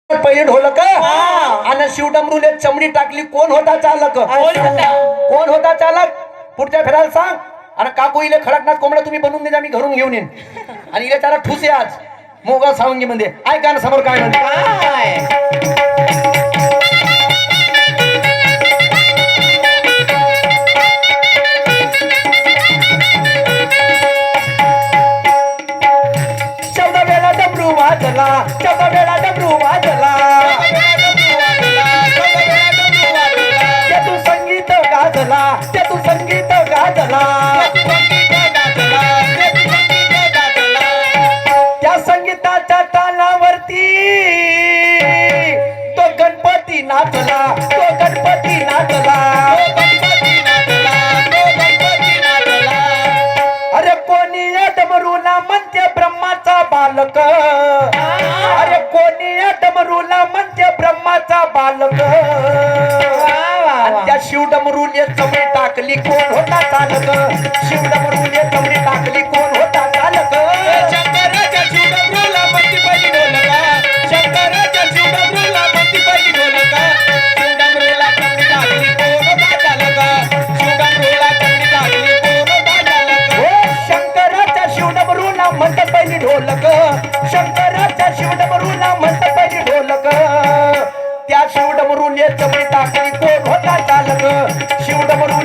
पहिले ढोलक आणि शिवडमरूले चमडी टाकली. कोण होता चालक? कोण होता चालक? पुढच्या फेरायला सांग. आणि काकू इले खडकनाथ कोंबडा तुम्ही बनवून दे, मी घरून घेऊन येईन. आणि इले त्याला ठुसे आज मोगल सावंगी मध्ये. ऐका ना समोर काय म्हणते. चौदा वेळा डमरू वाजला, चौदा वेळा डमरू वाजला, त्यातून संगीत गाजला, त्यातून संगीत गाजला. त्या संगीताच्या तालावरती तो गणपती नाचला, तो गणपती नाचला. अरे कोणी या डमरूला म्हणते ब्रह्माचा बालक, अरे कोणी या डमरूला म्हणते ब्रह्माचा बालक. त्या शिवडमरूले चमडी टाकली, कोण होता चालक? शिवडमरूले चमडी टाकली, कोण होता चालक? शंकराच्या शिवडमरूला म्हणती पहिली ढोलका, शंकराच्या शिवडमरूला म्हणती पहिली ढोलका. शिवडमरूला चमडी टाकली, कोण होता चालक? शिवडमरूला चमडी टाकली, कोण होता चालक? शंकराच्या शिवडमरूला म्हणतात पहिली ढोलक, शंकराच्या शिवडमरूला म्हणतात पहिली ढोलक. त्या शिवडमरूले चमडी टाकली, कोण होता चालक? शिवडमरूले